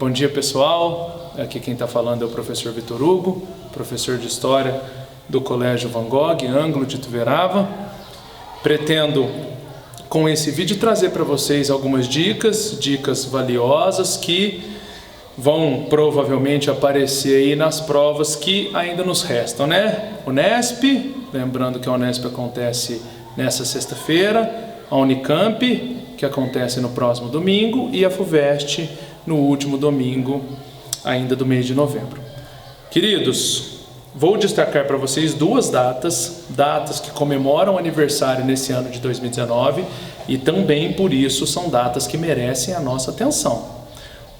Bom dia, pessoal. Aqui quem está falando é o professor Vitor Hugo, professor de História do Colégio Van Gogh, Ângulo de Ituverava. Pretendo, com esse vídeo, trazer para vocês algumas dicas valiosas que vão provavelmente aparecer aí nas provas que ainda nos restam, né? Unesp, lembrando que a Unesp acontece nessa sexta-feira, a Unicamp, que acontece no próximo domingo, e a FUVEST no último domingo ainda do mês de novembro. Queridos, vou destacar para vocês duas datas que comemoram o aniversário nesse ano de 2019 e também por isso são datas que merecem a nossa atenção.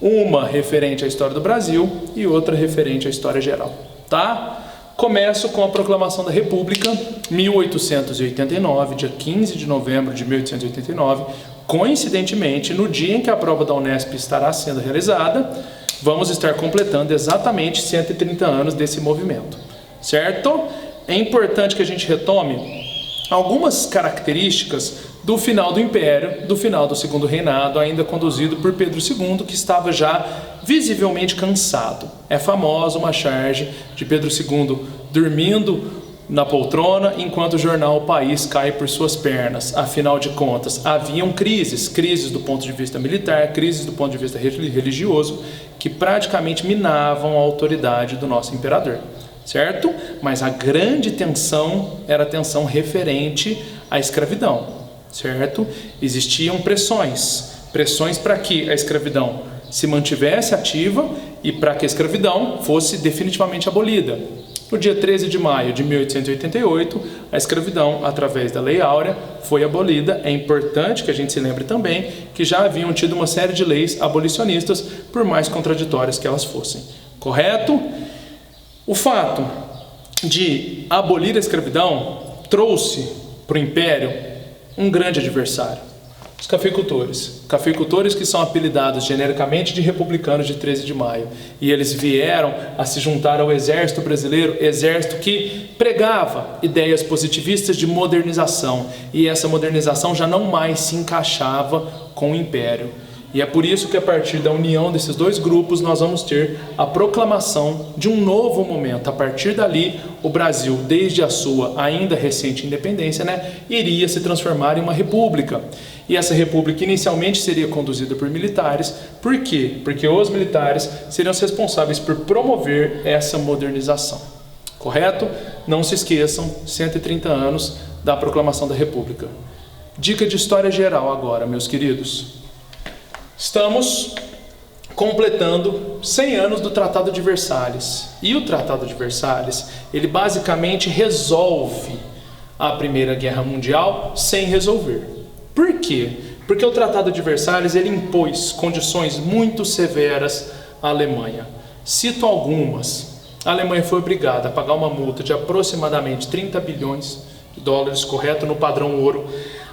Uma referente à história do Brasil e outra referente à história geral, tá? Começo com a Proclamação da República, 1889, dia 15 de novembro de 1889. Coincidentemente, no dia em que a prova da Unesp estará sendo realizada, vamos estar completando exatamente 130 anos desse movimento, certo? É importante que a gente retome algumas características do final do Império, do final do Segundo Reinado, ainda conduzido por Pedro II, que estava já visivelmente cansado. É famosa uma charge de Pedro II dormindo na poltrona, enquanto o jornal O País cai por suas pernas. Afinal de contas, haviam crises do ponto de vista militar, crises do ponto de vista religioso, que praticamente minavam a autoridade do nosso imperador, certo? Mas a grande tensão era a tensão referente à escravidão, certo? Existiam pressões para que a escravidão se mantivesse ativa e para que a escravidão fosse definitivamente abolida. No dia 13 de maio de 1888, a escravidão, através da Lei Áurea, foi abolida. É importante que a gente se lembre também que já haviam tido uma série de leis abolicionistas, por mais contraditórias que elas fossem. Correto? O fato de abolir a escravidão trouxe para o Império um grande adversário. Os cafeicultores que são apelidados genericamente de republicanos de 13 de maio, e eles vieram a se juntar ao exército brasileiro, exército que pregava ideias positivistas de modernização, e essa modernização já não mais se encaixava com o Império. E é por isso que a partir da união desses dois grupos nós vamos ter a proclamação de um novo momento. A partir dali, o Brasil, desde a sua ainda recente independência, iria se transformar em uma república. E essa república inicialmente seria conduzida por militares. Por quê? Porque os militares seriam os responsáveis por promover essa modernização. Correto? Não se esqueçam, 130 anos da proclamação da República. Dica de história geral agora, meus queridos. Estamos completando 100 anos do Tratado de Versalhes. E o Tratado de Versalhes, ele basicamente resolve a Primeira Guerra Mundial sem resolver. Por quê? Porque o Tratado de Versalhes, ele impôs condições muito severas à Alemanha. Cito algumas. A Alemanha foi obrigada a pagar uma multa de aproximadamente 30 bilhões de dólares, correto, no padrão ouro.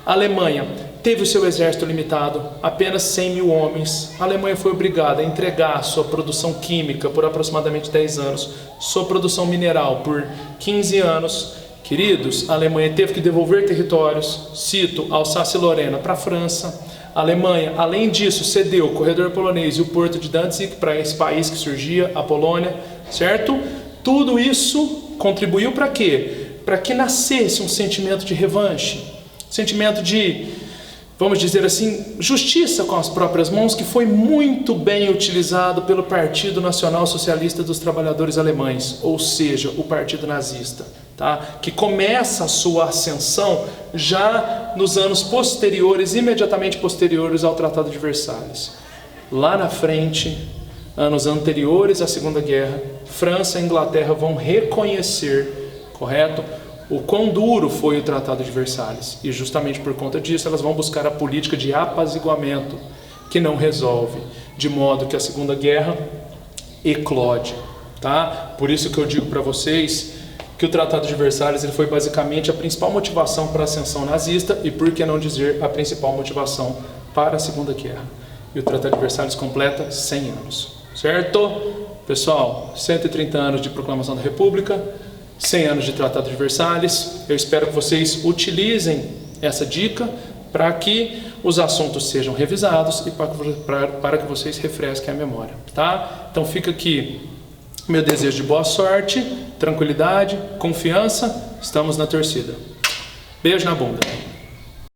A Alemanha teve o seu exército limitado, apenas 100 mil homens. A Alemanha foi obrigada a entregar sua produção química por aproximadamente 10 anos, sua produção mineral por 15 anos. Queridos, a Alemanha teve que devolver territórios, cito, Alsácia e Lorena para a França. A Alemanha, além disso, cedeu o corredor polonês e o porto de Danzig para esse país que surgia, a Polônia, certo? Tudo isso contribuiu para quê? Para que nascesse um sentimento de revanche, sentimento de, vamos dizer assim, justiça com as próprias mãos, que foi muito bem utilizado pelo Partido Nacional Socialista dos Trabalhadores Alemães, ou seja, o Partido Nazista, tá? Que começa a sua ascensão já nos anos posteriores, imediatamente posteriores ao Tratado de Versalhes. Lá na frente, anos anteriores à Segunda Guerra, França e Inglaterra vão reconhecer, correto? O quão duro foi o Tratado de Versalhes, e justamente por conta disso elas vão buscar a política de apaziguamento, que não resolve, de modo que a Segunda Guerra eclode, tá? Por isso que eu digo para vocês que o Tratado de Versalhes ele foi basicamente a principal motivação para a ascensão nazista e, por que não dizer, a principal motivação para a Segunda Guerra. E o Tratado de Versalhes completa 100 anos, certo? Pessoal, 130 anos de proclamação da República, 100 anos de Tratado de Versalhes. Eu espero que vocês utilizem essa dica para que os assuntos sejam revisados e para que vocês refresquem a memória, tá? Então fica aqui meu desejo de boa sorte, tranquilidade, confiança, estamos na torcida. Beijo na bunda.